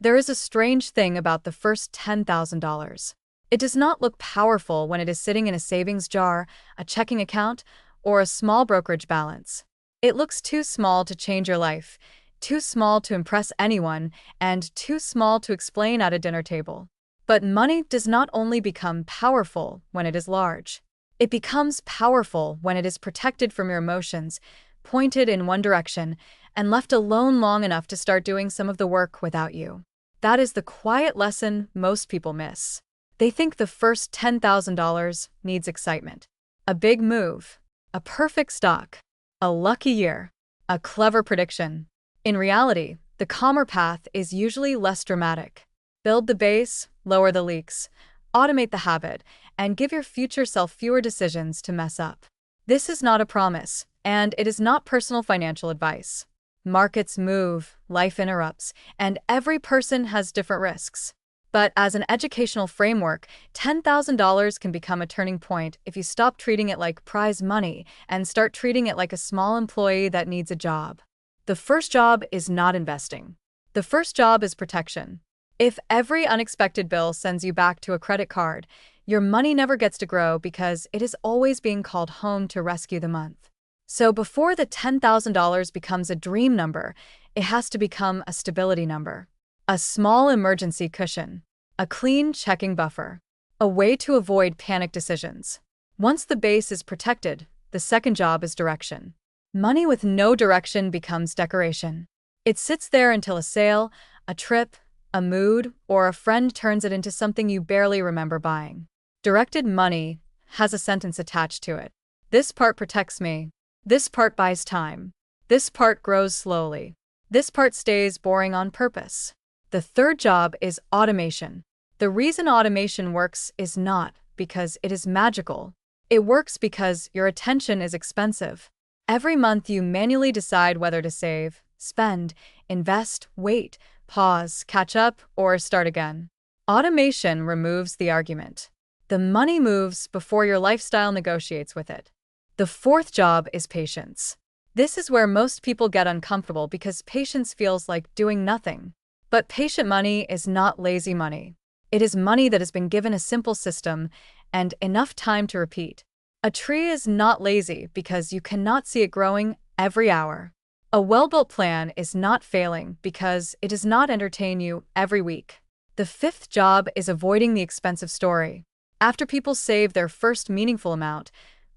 There is a strange thing about the first $10,000. It does not look powerful when it is sitting in a savings jar, a checking account, or a small brokerage balance. It looks too small to change your life, too small to impress anyone, and too small to explain at a dinner table. But money does not only become powerful when it is large. It becomes powerful when it is protected from your emotions, pointed in one direction, and left alone long enough to start doing some of the work without you. That is the quiet lesson most people miss. They think the first $10,000 needs excitement. A big move, a perfect stock, a lucky year, a clever prediction. In reality, the calmer path is usually less dramatic. Build the base, lower the leaks, automate the habit, and give your future self fewer decisions to mess up. This is not a promise, and it is not personal financial advice. Markets move, life interrupts, and every person has different risks. But as an educational framework, $10,000 can become a turning point if you stop treating it like prize money and start treating it like a small employee that needs a job. The first job is not investing. The first job is protection. If every unexpected bill sends you back to a credit card, your money never gets to grow because it is always being called home to rescue the month. So before the $10,000 becomes a dream number, it has to become a stability number. A small emergency cushion. A clean checking buffer. A way to avoid panic decisions. Once the base is protected, the second job is direction. Money with no direction becomes decoration. It sits there until a sale, a trip, a mood, or a friend turns it into something you barely remember buying. Directed money has a sentence attached to it. This part protects me. This part buys time. This part grows slowly. This part stays boring on purpose. The third job is automation. The reason automation works is not because it is magical. It works because your attention is expensive. Every month you manually decide whether to save, spend, invest, wait, pause, catch up, or start again. Automation removes the argument. The money moves before your lifestyle negotiates with it. The fourth job is patience. This is where most people get uncomfortable because patience feels like doing nothing. But patient money is not lazy money. It is money that has been given a simple system and enough time to repeat. A tree is not lazy because you cannot see it growing every hour. A well-built plan is not failing because it does not entertain you every week. The fifth job is avoiding the expensive story. After people save their first meaningful amount,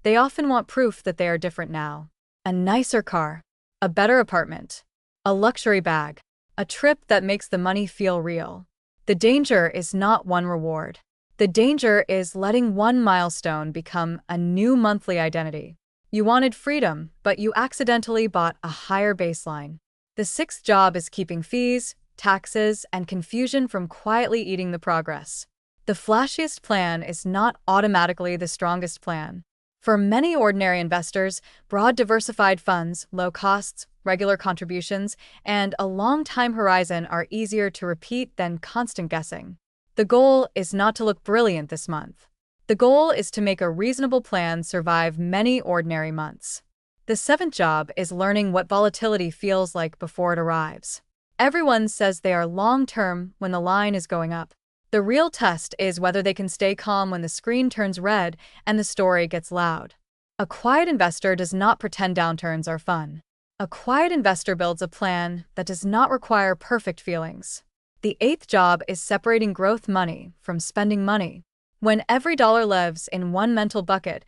they often want proof that they are different now. A nicer car, a better apartment, a luxury bag, a trip that makes the money feel real. The danger is not one reward. The danger is letting one milestone become a new monthly identity. You wanted freedom, but you accidentally bought a higher baseline. The sixth job is keeping fees, taxes, and confusion from quietly eating the progress. The flashiest plan is not automatically the strongest plan. For many ordinary investors, broad diversified funds, low costs, regular contributions, and a long time horizon are easier to repeat than constant guessing. The goal is not to look brilliant this month. The goal is to make a reasonable plan survive many ordinary months. The seventh job is learning what volatility feels like before it arrives. Everyone says they are long-term when the line is going up. The real test is whether they can stay calm when the screen turns red and the story gets loud. A quiet investor does not pretend downturns are fun. A quiet investor builds a plan that does not require perfect feelings. The eighth job is separating growth money from spending money. When every dollar lives in one mental bucket,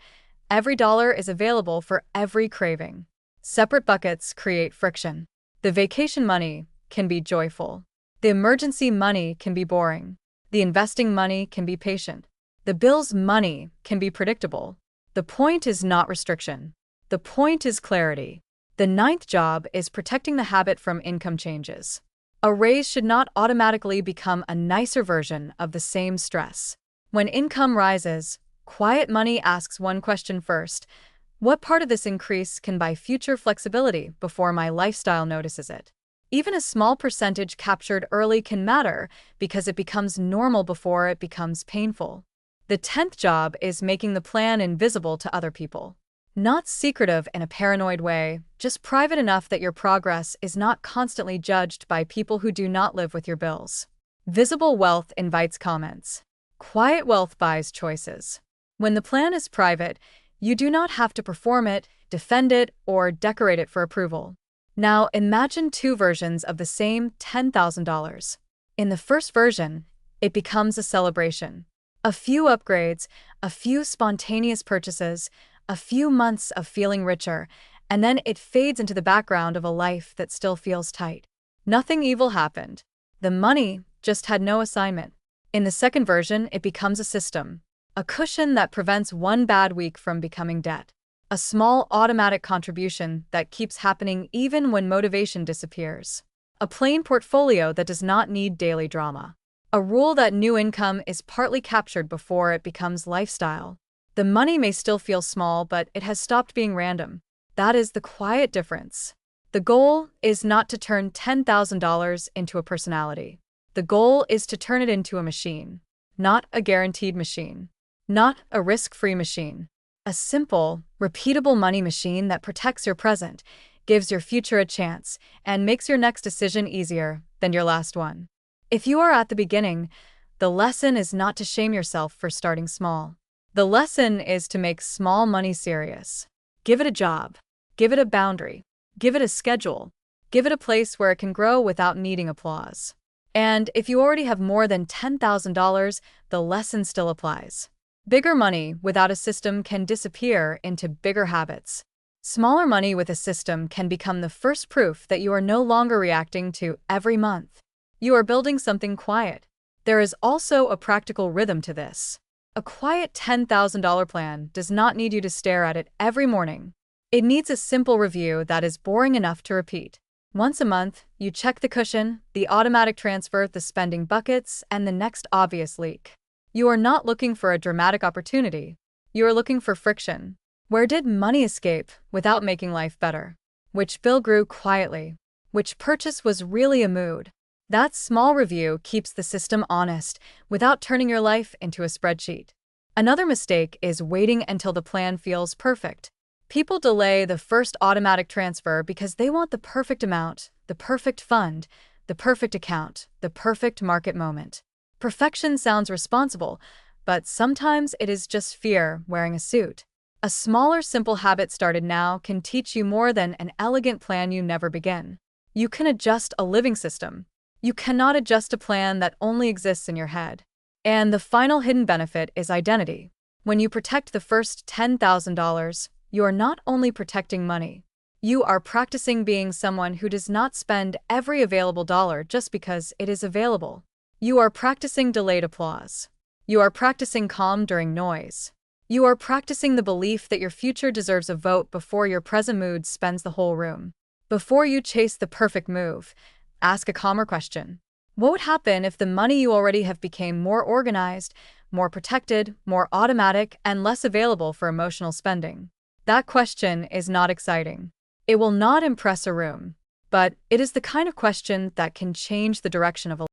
every dollar is available for every craving. Separate buckets create friction. The vacation money can be joyful. The emergency money can be boring. The investing money can be patient. The bills money can be predictable. The point is not restriction. The point is clarity. The ninth job is protecting the habit from income changes. A raise should not automatically become a nicer version of the same stress. When income rises, quiet money asks one question first: what part of this increase can buy future flexibility before my lifestyle notices it? Even a small percentage captured early can matter because it becomes normal before it becomes painful. The 10th job is making the plan invisible to other people. Not secretive in a paranoid way, just private enough that your progress is not constantly judged by people who do not live with your bills. Visible wealth invites comments. Quiet wealth buys choices. When the plan is private, you do not have to perform it, defend it, or decorate it for approval. Now imagine two versions of the same $10,000. In the first version, it becomes a celebration. A few upgrades, a few spontaneous purchases, a few months of feeling richer, and then it fades into the background of a life that still feels tight. Nothing evil happened. The money just had no assignment. In the second version, it becomes a system, a cushion that prevents one bad week from becoming debt. A small automatic contribution that keeps happening even when motivation disappears. A plain portfolio that does not need daily drama. A rule that new income is partly captured before it becomes lifestyle. The money may still feel small, but it has stopped being random. That is the quiet difference. The goal is not to turn $10,000 into a personality. The goal is to turn it into a machine. Not a guaranteed machine. Not a risk-free machine. A simple, repeatable money machine that protects your present, gives your future a chance, and makes your next decision easier than your last one. If you are at the beginning, the lesson is not to shame yourself for starting small. The lesson is to make small money serious. Give it a job. Give it a boundary. Give it a schedule. Give it a place where it can grow without needing applause. And if you already have more than $10,000, the lesson still applies. Bigger money without a system can disappear into bigger habits. Smaller money with a system can become the first proof that you are no longer reacting to every month. You are building something quiet. There is also a practical rhythm to this. A quiet $10,000 plan does not need you to stare at it every morning. It needs a simple review that is boring enough to repeat. Once a month, you check the cushion, the automatic transfer, the spending buckets, and the next obvious leak. You are not looking for a dramatic opportunity. You are looking for friction. Where did money escape without making life better? Which bill grew quietly? Which purchase was really a mood? That small review keeps the system honest without turning your life into a spreadsheet. Another mistake is waiting until the plan feels perfect. People delay the first automatic transfer because they want the perfect amount, the perfect fund, the perfect account, the perfect market moment. Perfection sounds responsible, but sometimes it is just fear wearing a suit. A smaller, simple habit started now can teach you more than an elegant plan you never begin. You can adjust a living system. You cannot adjust a plan that only exists in your head. And the final hidden benefit is identity. When you protect the first $10,000, you are not only protecting money. You are practicing being someone who does not spend every available dollar just because it is available. You are practicing delayed applause. You are practicing calm during noise. You are practicing the belief that your future deserves a vote before your present mood spends the whole room. Before you chase the perfect move, ask a calmer question. What would happen if the money you already have became more organized, more protected, more automatic, and less available for emotional spending? That question is not exciting. It will not impress a room, but it is the kind of question that can change the direction of a